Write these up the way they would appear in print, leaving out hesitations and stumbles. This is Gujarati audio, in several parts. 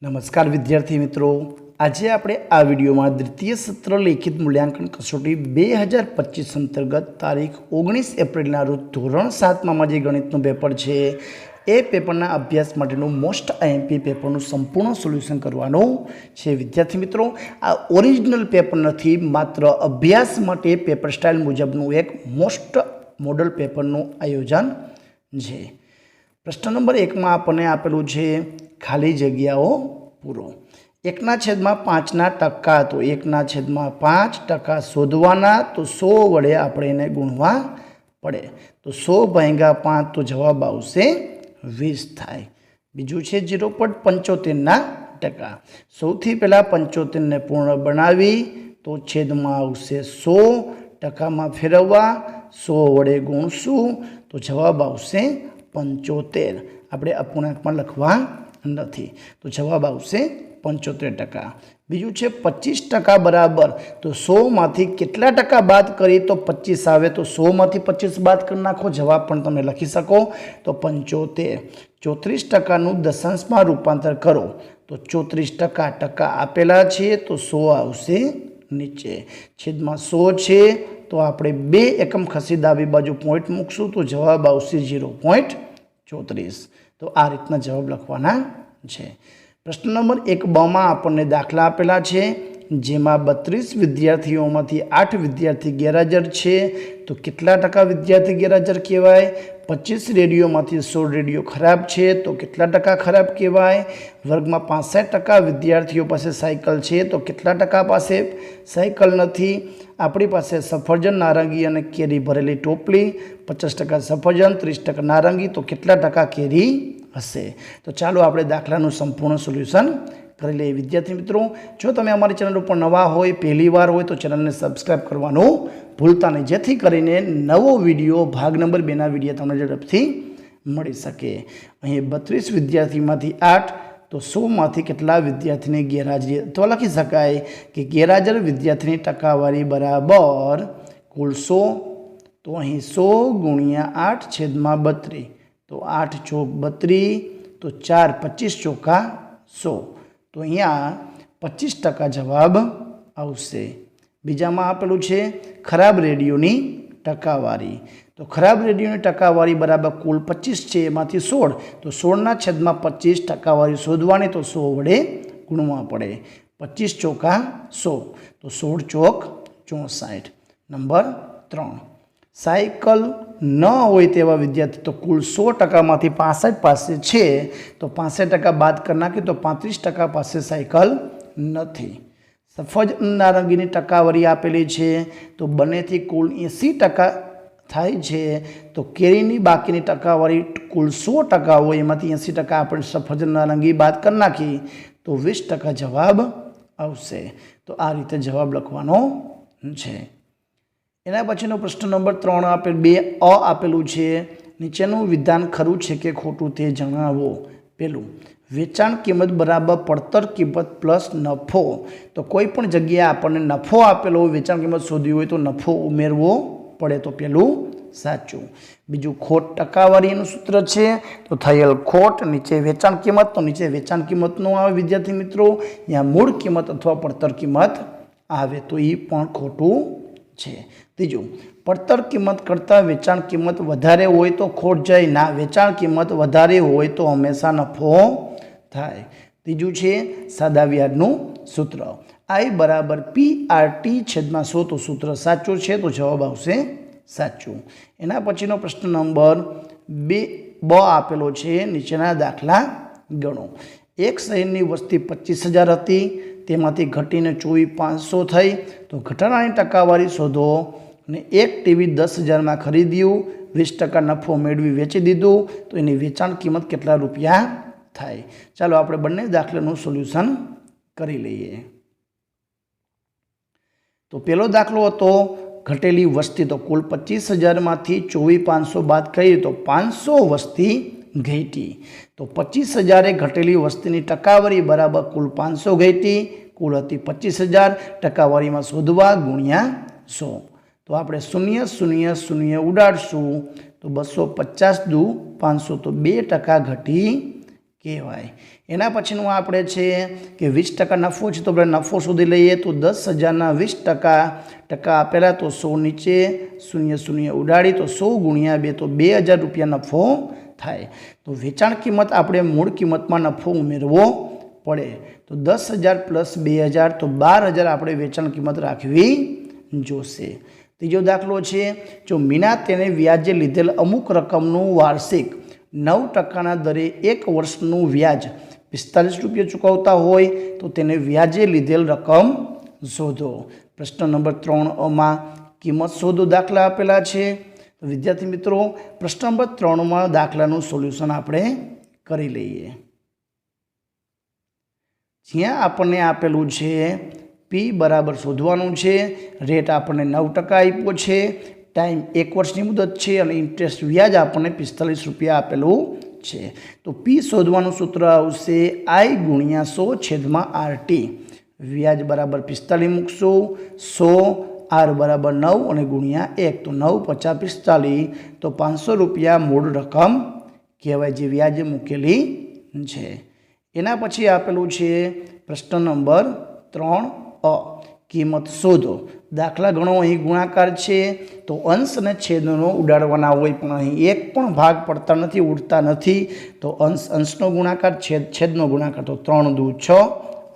નમસ્કાર વિદ્યાર્થી મિત્રો, આજે આપણે આ વિડીયોમાં દ્વિતીય સત્ર લેખિત મૂલ્યાંકન કસોટી 2025 અંતર્ગત તારીખ 19 એપ્રિલના રોજ ધોરણ 7માં જે ગણિતનું પેપર છે એ પેપરના અભ્યાસ માટેનું મોસ્ટ આઈએમપી પેપરનું સંપૂર્ણ સોલ્યુશન કરવાનું છે. વિદ્યાર્થી મિત્રો, આ ઓરિજિનલ પેપર નથી, માત્ર અભ્યાસ માટે પેપર સ્ટાઇલ મુજબનું એક મોસ્ટ મોડલ પેપરનું આયોજન છે. પ્રશ્ન નંબર 1માં આપણને આપેલું છે ખાલી જગ્યાઓ પૂરો. 1/5 તો 1/5 શોધવાના, તો 100 વડે આપણે એને ગુણવા પડે. તો 100 × 5 તો જવાબ આવશે 20 થાય. બીજું છે 0.75%. સૌથી પહેલાં 75ને પૂર્ણ બનાવી તો છેદમાં આવશે 100, ટકામાં ફેરવવા 100 વડે ગુણશું તો જવાબ આવશે 75. આપણે અપૂર્ણાંકમાં લખવા નથી, તો જવાબ આવશે 75%. બીજું છે 25% બરાબર, તો 100માંથી કેટલા ટકા બાદ કરી તો 25 આવે, તો 100માંથી 25 બાદ કરી નાખો, જવાબ પણ તમે લખી શકો. તો 75. 34%નું દશાંશમાં રૂપાંતર કરો તો 34%. ટકા આપેલા છે તો 100 આવશે નીચે, છેદમાં 100 છે તો આપણે 2 એકમ ખસી ડાબી બાજુ પોઈન્ટ મૂકશું તો જવાબ આવશે 0.34. તો આ રીતના જવાબ લખવાના છે. પ્રશ્ન નંબર 1બમાં આપણને દાખલા આપેલા છે, જેમાં 32 વિદ્યાર્થીઓમાંથી 8 વિદ્યાર્થી ગેરહાજર છે, તો કેટલા ટકા વિદ્યાર્થી ગેરહાજર કહેવાય? 25 રેડિયોમાંથી 16 રેડિયો ખરાબ છે, તો કેટલા ટકા ખરાબ કહેવાય? વર્ગમાં 65% વિદ્યાર્થીઓ પાસે સાયકલ છે, તો કેટલા ટકા પાસે સાયકલ નથી? આપણી પાસે સફરજન, નારંગી અને કેરી ભરેલી ટોપલી, 50% સફરજન, 30% નારંગી, તો કેટલા ટકા કેરી હશે? તો ચાલો આપણે દાખલાનું સંપૂર્ણ સોલ્યુશન કરી લઈએ. વિદ્યાર્થી મિત્રો, જો તમે અમારી ચેનલ ઉપર નવા હોય, પહેલી વાર હોય, તો ચેનલને સબસ્ક્રાઈબ કરવાનું ભૂલતા નહીં, જેથી કરીને નવો વિડીયો ભાગ નંબર 2ના વિડીયો તમને ઝડપથી મળી શકે. અહીં 32 વિદ્યાર્થીમાંથી 8, તો 100માંથી કેટલા વિદ્યાર્થીની ગેરહાજરી? તો લખી શકાય કે ગેરહાજર વિદ્યાર્થીની ટકાવારી બરાબર કુલ 100, તો અહીં 100 × 8 છેદમાં 32, તો 8 ચોક 32, તો 4 25 ચોકા 100, તો અહીંયા 25% જવાબ આવશે. બીજામાં આપેલું છે ખરાબ રેડિયોની ટકાવારી, તો ખરાબ રેડિયોની ટકાવારી બરાબર કુલ 25 છે, એમાંથી 16, તો 16ના છેદમાં 25 ટકાવારી શોધવાની, તો 100 વડે ગુણવા પડે. 25 ચોકા 100, તો 16 ચોક 64. નંબર 3, સાયકલ ન હોય તેવા વિદ્યાર્થી, તો કુલ 100%માંથી 65 પાસે છે, તો 65% બાદ કરી નાખી તો 35% પાસે સાયકલ નથી. સફરજન, નારંગીની ટકાવારી આપેલી છે, તો બંનેથી કુલ 80% થાય છે, તો કેરીની બાકીની ટકાવારી કુલ 100% હોય, એમાંથી 80% આપણે સફરજન, નારંગી બાદ કરી નાખી તો 20% જવાબ આવશે. તો આ રીતે જવાબ લખવાનો છે. એના પછીનો પ્રશ્ન નંબર 3 આપેલ 2 આપેલું છે, નીચેનું વિધાન ખરું છે કે ખોટું તે જણાવો. પહેલું, વેચાણ કિંમત બરાબર પડતર કિંમત પ્લસ નફો. તો કોઈ પણ જગ્યાએ આપણને નફો આપેલો હોય, વેચાણ કિંમત શોધવી હોય તો નફો ઉમેરવો પડે, તો પહેલું સાચું. બીજું, ખોટ ટકાવારીનું સૂત્ર છે, તો થયેલ ખોટ નીચે વેચાણ કિંમત, તો નીચે વેચાણ કિંમતનું આવે વિદ્યાર્થી મિત્રો, ત્યાં મૂળ કિંમત અથવા પડતર કિંમત આવે, તો એ પણ ખોટું છે. ત્રીજું, પડતર કિંમત કરતાં વેચાણ કિંમત વધારે હોય તો ખોટ જાય ના, વેચાણ કિંમત વધારે હોય તો હંમેશા નફો થાય. ત્રીજું છે સાદા વ્યાજનું સૂત્ર, I બરાબર PRT છેદમાં 100, તો સૂત્ર સાચું છે, તો જવાબ આવશે સાચું. એના પછીનો પ્રશ્ન નંબર 2 આપેલો છે, નીચેના દાખલા ગણો. એક શહેરની વસ્તી 25,000 હતી, તેમાંથી ઘટીને 24,500 થઈ, તો ઘટાડાની ટકાવારી શોધો. અને એક ટીવી 10,000માં ખરીદ્યું, 20% નફો મેળવી વેચી દીધું, તો એની વેચાણ કિંમત કેટલા રૂપિયા થાય? ચાલો આપણે બંને દાખલાનું સોલ્યુશન કરી લઈએ. તો પહેલો દાખલો હતો ઘટેલી વસ્તી, તો કુલ 25,000માંથી 24,500 બાદ કરીએ તો 500 વસ્તી ઘટી, તો 25,000 એ ઘટેલી વસ્તીની ટકાવારી બરાબર કુલ 500 ઘટી, કુલ હતી 25,000, ટકાવારીમાં શોધવા ગુણ્યા 100. તો આપણે 0 0 0 ઉડાડશું, તો 250 દુ 500, તો 2% ઘટી કહેવાય। એના પછીનું આપણે છે કે 20% નફો છે, તો આપણે નફો શોધી લઈએ। તો 10,000ના 20% આપેલા, તો 100 નીચે, 0 ઉડાડી, તો 100 ગુણ્યા 2, તો 2,000 રૂપિયા નફો થાય। તો વેચાણ કિંમત આપણે મૂળ કિંમતમાં નફો ઉમેરવો પડે। તો 10,000 પ્લસ 2,000, તો 12,000 આપણે વેચાણ કિંમત રાખવી જોશે। ત્રીજો દાખલો છે, જો મીના તેને વ્યાજે લીધેલ અમુક રકમનું વાર્ષિક 9%ના દરે 1 વર્ષનું વ્યાજ 45 રૂપિયા ચૂકવતા હોય તો તેને વ્યાજે લીધેલ રકમ શોધો। પ્રશ્ન નંબર 3માં કિંમત શોધો દાખલા આપેલા છે। તો વિદ્યાર્થી મિત્રો, પ્રશ્ન નંબર 3માં દાખલાનું સોલ્યુશન આપણે કરી લઈએ। જ્યાં આપણને આપેલું છે પી બરાબર શોધવાનું છે, રેટ આપણને 9% આપ્યો છે, ટાઈમ 1 વર્ષની મુદત છે અને ઇન્ટરેસ્ટ વ્યાજ આપણને 45 રૂપિયા આપેલું છે। તો પી શોધવાનું સૂત્ર આવશે I ગુણ્યા 100/RT। વ્યાજ બરાબર 45 મૂકશું, 100 R બરાબર 9 અને ગુણ્યા 1, તો 9 × 50 = 45, તો 500 રૂપિયા મૂળ રકમ કહેવાય જે વ્યાજે મૂકેલી છે। એના પછી આપેલું છે પ્રશ્ન નંબર 3 કિંમત શોધો। દાખલા ગણો, અહીં ગુણાકાર છે તો અંશ અને છેદનો ઉડાડવાના હોય, પણ અહીં એક પણ ભાગ પડતા નથી, ઉડતા નથી। તો અંશનો ગુણાકાર, છેદનો ગુણાકાર, તો 3 દુ 6,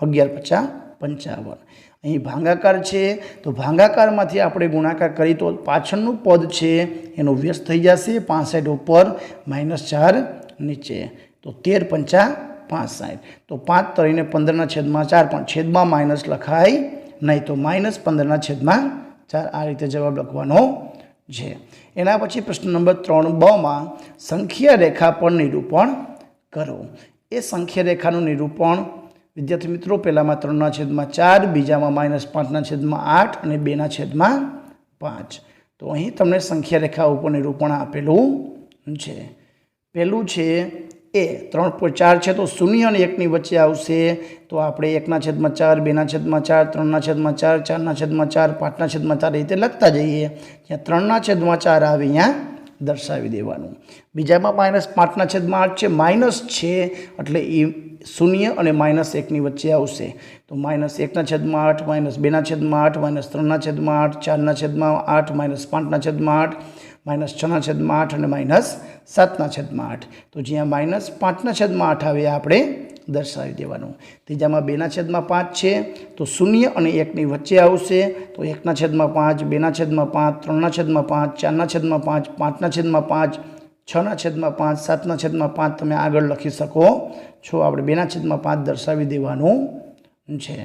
11 × 5 = 55। અહીં ભાગાકાર છે તો ભાગાકારમાંથી આપણે ગુણાકાર કરી તો પાછળનું પદ છે એનો વ્યસ્ત થઈ જશે, 65 ઉપર -4 નીચે, તો 13 × 5 = 65। તો 5 તરીને 15/4, પણ છેદમાં માઇનસ લખાય નહીં, તો -15/4 આ રીતે જવાબ લખવાનો છે। એના પછી પ્રશ્ન નંબર 3 સંખ્યા રેખા પર નિરૂપણ કરો। એ સંખ્યા રેખાનું નિરૂપણ વિદ્યાર્થી મિત્રો, પહેલામાં 3/4, બીજામાં -5/8 અને 2/5। તો અહીં તમને સંખ્યા રેખા ઉપર નિરૂપણ આપેલું છે। પહેલું છે એ 3.4 છે, તો 0 અને 1ની વચ્ચે આવશે, તો આપણે 1/4, 2/4, 3/4, 4/4, 5/4 રીતે લખતા જઈએ। જ્યાં 3/4 આવે અહીંયા દર્શાવી દેવાનું। બીજામાં -5/8 છે, માઇનસ છે એટલે એ 0 અને -1ની વચ્ચે આવશે, તો -1/8, -2/8, -3/8, 4/8, -5/8, -6/8 અને -7/8। તો જ્યાં -5/8 આવે આપણે દર્શાવી દેવાનું। ત્રીજામાં 2/5 છે, તો 0 અને 1ની વચ્ચે આવશે, તો 1/5, 2/5, 3/5, 4/5, 5/5, 6/5, 7/5 તમે આગળ લખી શકો છો। આપણે 2/5 દર્શાવી દેવાનું છે।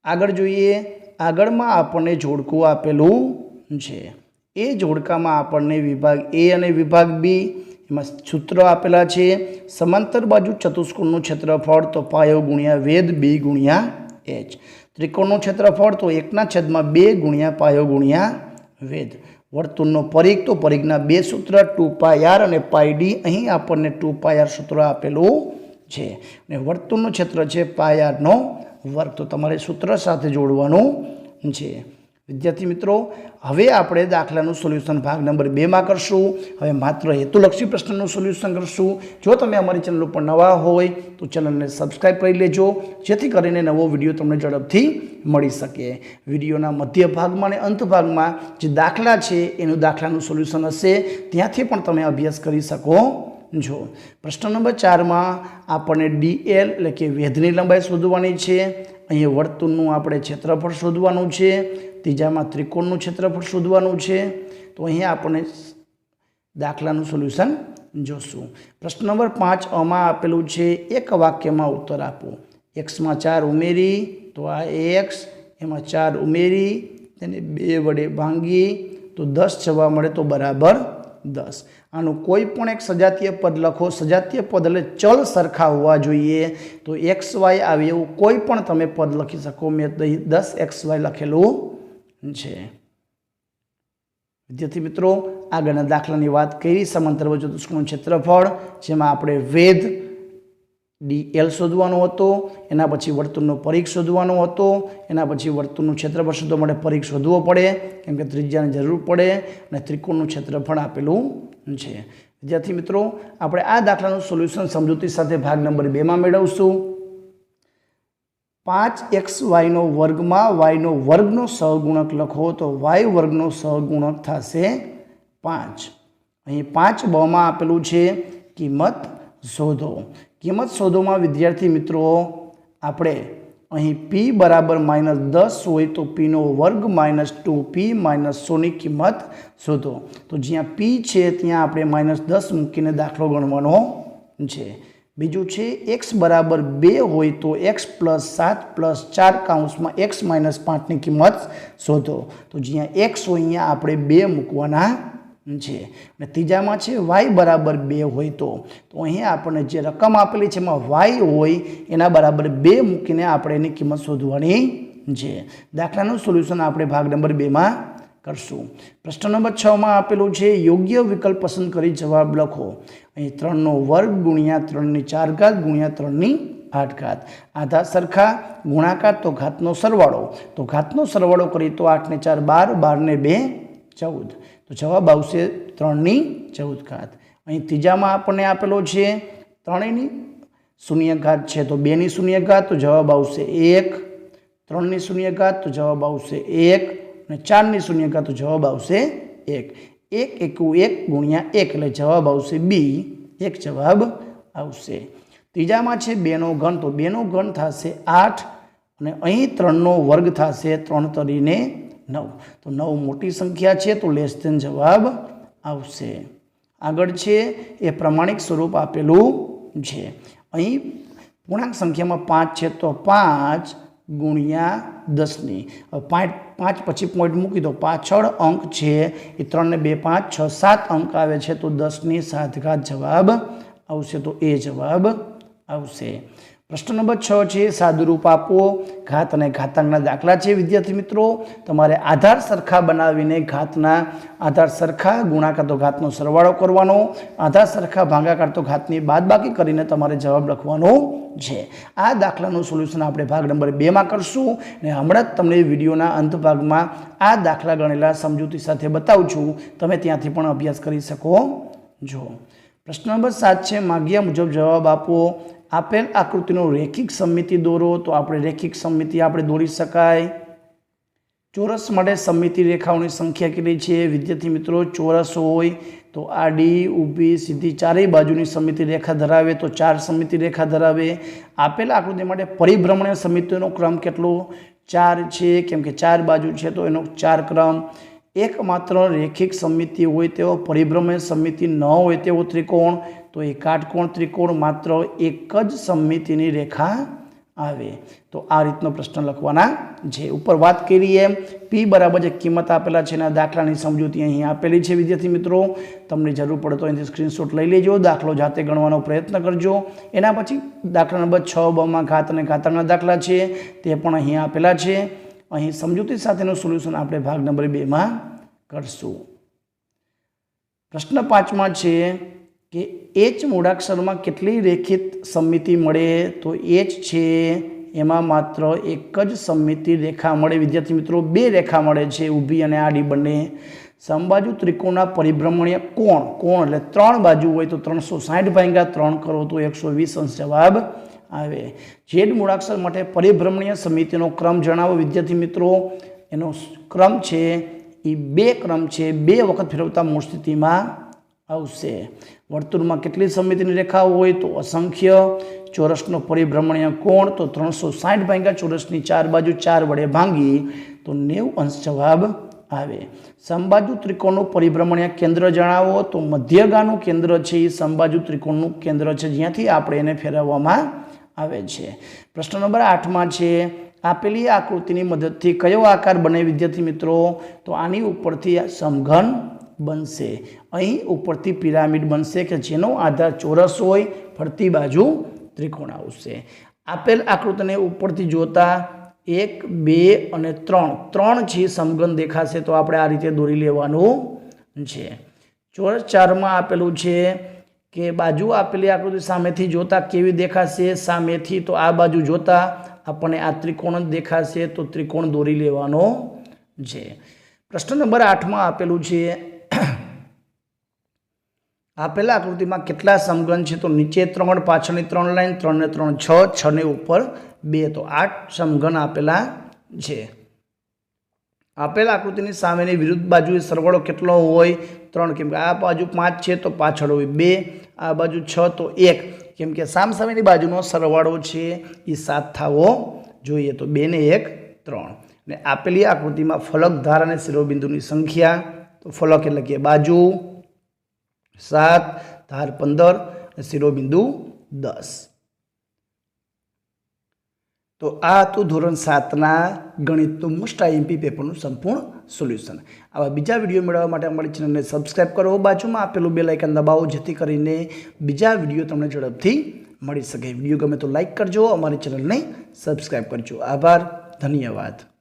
આગળ જોઈએ, આગળમાં આપણને જોડકું આપેલું છે। એ જોડકામાં આપણને વિભાગ એ અને વિભાગ બી એમાં સૂત્રો આપેલા છે। સમાંતર બાજુ ચતુષ્કોણનું ક્ષેત્રફળ, તો પાયો ગુણ્યા વેધ, b ગુણ્યા h। ત્રિકોણનું ક્ષેત્રફળ, તો 1/2 ગુણ્યા પાયો ગુણ્યા વેધ। વર્તુળનો પરિઘ, તો પરિઘના 2 સૂત્ર 2πr અને πd, અહીં આપણને 2πr સૂત્ર આપેલું છે અને વર્તુળનું ક્ષેત્ર છે πr², તો તમારે સૂત્ર સાથે જોડવાનું છે। વિદ્યાર્થી મિત્રો, હવે આપણે દાખલાનું સોલ્યુશન ભાગ નંબર 2માં કરશું। હવે માત્ર હેતુલક્ષી પ્રશ્નનું સોલ્યુશન કરશું। જો તમે અમારી ચેનલ ઉપર નવા હોય તો ચેનલને સબસ્ક્રાઈબ કરી લેજો, જેથી કરીને નવો વિડીયો તમને ઝડપથી મળી શકે। વિડીયોના મધ્ય ભાગમાં અને અંત ભાગમાં જે દાખલા છે એનું દાખલાનું સોલ્યુશન હશે, ત્યાંથી પણ તમે અભ્યાસ કરી શકો છો। પ્રશ્ન નંબર 4માં આપણને DL એટલે કે વેધની લંબાઈ શોધવાની છે। અહીંયા વર્તુળનું આપણે ક્ષેત્રફળ શોધવાનું છે। ત્રીજામાં ત્રિકોણનું ક્ષેત્રફળ શોધવાનું છે। તો અહીંયા આપણે દાખલાનું સોલ્યુશન જોશું। પ્રશ્ન નંબર 5માં આપેલું છે એક વાક્યમાં ઉત્તર આપો। xમાં 4 ઉમેરી, તો આ x, એમાં 4 ઉમેરી, તેને 2 વડે ભાંગી, તો 10 જવાબ મળે, તો બરાબર 10। આનું કોઈ પણ એક સજાતીય પદ લખો। સજાતીય પદ એટલે ચલ સરખા હોવા જોઈએ, તો xy આવે એવું કોઈ પણ તમે પદ લખી શકો। મેં 10xy લખેલું છે। વિદ્યાર્થી મિત્રો, આગળના દાખલાની વાત કરી, સમાંતર બાજુ ચતુષ્કોણનું ક્ષેત્રફળ, જેમાં આપણે વેધ DL શોધવાનો હતો, એના પછી વર્તુળનો પરિઘ શોધવાનો હતો, એના પછી વર્તુળનું ક્ષેત્રફળ શોધવા માટે પરિઘ શોધવો પડે કેમ કે ત્રિજ્યાની જરૂર પડે, અને ત્રિકોણનું ક્ષેત્રફળ આપેલું છે। विद्यार्थी मित्रों આપણે આ દાખલાનું સોલ્યુશન સમજૂતી સાથે ભાગ નંબર 2 માં મેળવશું 5xy નો વર્ગમાં y નો વર્ગનો સહગુણક લખો તો y વર્ગનો સહગુણક થશે 5 અહીં 5 બ માં આપેલું છે કિંમત શોધો માં વિદ્યાર્થી મિત્રો આપણે અહીં p બરાબર -10 હોય તો p નો વર્ગ -2p -100 ની કિંમત શોધો તો જ્યાં p છે ત્યાં આપણે -10 મૂકીને દાખલો ગણવાનો છે બીજું છે x બરાબર 2 હોય તો x + 7 + 4 કૌંસમાં x - 5 ની કિંમત શોધો તો જ્યાં x હોય અહીંયા આપણે 2 મૂકવાના છે અને ત્રીજામાં છે y બરાબર 2 હોય તો અહીંયા આપણને જે રકમ આપેલી છે એમાં y હોય એના બરાબર 2 મૂકીને આપણે એની કિંમત શોધવાની છે દાખલાનું સોલ્યુશન આપણે ભાગ નંબર 2 માં કરશું પ્રશ્ન નંબર 6 માં આપેલું છે યોગ્ય વિકલ્પ પસંદ કરી જવાબ લખો અહીં 3 નો વર્ગ ગુણ્યા 3 ની 4 ઘાત ગુણ્યા 3 ની 8 ઘાત આધા સરખા ગુણાકાર તો ઘાતનો સરવાળો કરી તો 8 ને 4 12 12 ને 2 14 તો જવાબ આવશે 3 ની 14 ઘાત અહીં ત્રીજામાં આપણને આપેલો છે 3 ની શૂન્ય ઘાત છે તો 2 ની શૂન્ય ઘાત તો જવાબ આવશે 1 3 ની શૂન્ય ઘાત તો જવાબ આવશે 1 અને 4 ની શૂન્ય ઘાત તો જવાબ આવશે 1 1 1 ગુણ્યા 1 એટલે જવાબ આવશે b 1 જવાબ આવશે ત્રીજામાં છે 2 નો ઘન તો 2 નો ઘન થશે 8 અને અહીં 3 નો વર્ગ થશે 3 તરીને 9 તો 9 મોટી સંખ્યા છે તો લેસ ધેન જવાબ આવશે આગળ છે એ પ્રમાણિક સ્વરૂપ આપેલું છે અહીં પૂર્ણાંક સંખ્યામાં 5 છે તો 5 ગુણ્યા 10 ની 5 પછી પોઈન્ટ મૂકી દો પાછળ અંક છે એ 3 ને 2 5 6 7 અંક આવે છે તો 10 ની 7 ઘાત જવાબ આવશે તો એ જવાબ આવશે પ્રશ્ન નંબર 6 છે સાદુરૂપ આપો ઘાત અને ઘાતાંકના દાખલા છે વિદ્યાર્થી મિત્રો તમારે આધાર સરખા બનાવીને ઘાતના આધાર સરખા ગુણાકાર તો ઘાતનો સરવાળો કરવાનો આધાર સરખા ભાગાકાર તો ઘાતની બાદબાકી કરીને તમારે જવાબ લખવાનો છે આ દાખલાનું સોલ્યુશન આપણે ભાગ નંબર 2 માં કરશું અને હમણાં જ તમને વિડીયોના અંત ભાગમાં આ દાખલા ગણેલા સમજૂતી સાથે બતાવું છું તમે ત્યાંથી પણ અભ્યાસ કરી શકો છો પ્રશ્ન નંબર 7 છે માગ્યા મુજબ જવાબ આપો આપેલ આકૃતિનો રેખિક સમમિતિ દોરો તો આપણે રેખિક સમમિતિ આપણે દોરી શકાય ચોરસ માટે સમમિતિ રેખાઓની સંખ્યા કેટલી છે વિદ્યાર્થી મિત્રો ચોરસ હોય તો આડી ઊભી સીધી ચારેય બાજુની સમમિતિ રેખા ધરાવે તો 4 સમમિતિ રેખા ધરાવે આપેલ આકૃતિ માટે પરિભ્રમણીય સમમિતિનો ક્રમ કેટલો 4 છે કેમ કે 4 બાજુ છે તો એનો 4 ક્રમ એકમાત્ર રેખિક સમમિતિ હોય તેવો પરિભ્રમણીય સમમિતિ ન હોય તેવો ત્રિકોણ તો એ કાટકોણ ત્રિકોણ માત્ર એક જ સમમિતિની રેખા આવે તો આ રીતનો પ્રશ્ન લખવાના છે ઉપર વાત કરીએ p બરાબર જે કિંમત આપેલા છે એના દાખલાની સમજૂતી અહીં આપેલી છે વિદ્યાર્થી મિત્રો તમને જરૂર પડે તો અહીંથી સ્ક્રીનશોટ લઈ લેજો દાખલો જાતે ગણવાનો પ્રયત્ન કરજો એના પછી દાખલા નંબર 6 માં ઘાત અને ઘાતાંકના દાખલા છે તે પણ અહીં આપેલા છે અહીં સમજૂતી સાથેનું સોલ્યુશન આપણે ભાગ નંબર 2 માં કરશું પ્રશ્ન 5 માં છે કે h મૂળાક્ષરમાં કેટલી રેખિત સમમિતિ મળે તો h છે એમાં માત્ર એક જ સમમિતિ રેખા મળે વિદ્યાર્થી મિત્રો 2 રેખા મળે છે ઊભી અને આડી બંને સમબાજુ ત્રિકોણના પરિભ્રમણીય કોણ એટલે 3 બાજુ હોય તો 360 ભાગ્યા 3 કરો તો 120 અંશ જવાબ આવે z મૂળાક્ષર માટે પરિભ્રમણીય સમમિતિનો ક્રમ જણાવો વિદ્યાર્થી મિત્રો એનો ક્રમ છે એ 2 ક્રમ છે 2 વખત ફેરવતા મૂળ સ્થિતિમાં આવશે વર્તુળમાં કેટલી સમમિતિની રેખાઓ હોય તો અસંખ્ય ચોરસનો પરિભ્રમણીય કોણ તો 360 ભાગ્યા ચોરસની 4 બાજુ 4 વડે ભાંગી તો 90 અંશ જવાબ આવે સમબાજુ ત્રિકોણનું પરિભ્રમણીય કેન્દ્ર જણાવો તો મધ્યગાનું કેન્દ્ર છે એ સમબાજુ ત્રિકોણનું કેન્દ્ર છે જ્યાંથી આપણે એને ફેરવવામાં આવે છે પ્રશ્ન નંબર 8 માં છે આપેલી આકૃતિની મદદથી કયો આકાર બને વિદ્યાર્થી મિત્રો તો આની ઉપરથી સમઘન બનશે અહીં ઉપરથી પિરામિડ બનશે કે જેનો આધાર ચોરસ હોય ફરતી બાજુ ત્રિકોણ આવશે આપેલ આકૃતિને ઉપરથી જોતા 1 2 અને 3 છે સમઘન દેખાશે તો આપણે આ રીતે દોરી લેવાનું છે ચોરસ 4 માં આપેલું છે કે બાજુ આપેલી આકૃતિ સામેથી જોતા કેવી દેખાશે સામેથી તો આ બાજુ જોતા આપણને આ ત્રિકોણ જ દેખાશે તો ત્રિકોણ દોરી લેવાનો છે પ્રશ્ન નંબર 8 માં આપેલું છે આપેલા આકૃતિમાં કેટલા સમઘન છે? તો નીચે 3, પાછળની 3 લાઈન, 3 ને 3 6, 6 ને ઉપર 2, તો 8 સમઘન આપેલા છે. આપેલા આકૃતિની સામેની વિરુદ્ધ બાજુએ સરવાળો કેટલો હોય? 3, કેમ કે આ બાજુ 5 છે તો પાછળ હોય 2, આ બાજુ 6 તો 1, કેમ કે સામસામેની બાજુનો સરવાળો છે એ 7 થવો જોઈએ. તો 2 ને 1 3. અને આપેલી આકૃતિમાં ફલક, ધાર અને શિરોબિંદુની સંખ્યા, તો ફલક એટલે કે બાજુ 7, ધાર 15 અને શિરોબિંદુ 10. તો આ હતું ધોરણ 7ના ગણિતનું મોસ્ટ આઈએમપી પેપરનું સંપૂર્ણ સોલ્યુશન. આવા બીજા વિડીયો મેળવવા માટે અમારી ચેનલને સબસ્ક્રાઈબ કરો, બાજુમાં આપેલું બેલ આઇકન દબાવો, જેથી કરીને બીજા વિડીયો તમને ઝડપથી મળી શકે. વિડીયો ગમે તો લાઇક કરજો, અમારી ચેનલને સબસ્ક્રાઈબ કરજો. આભાર, ધન્યવાદ.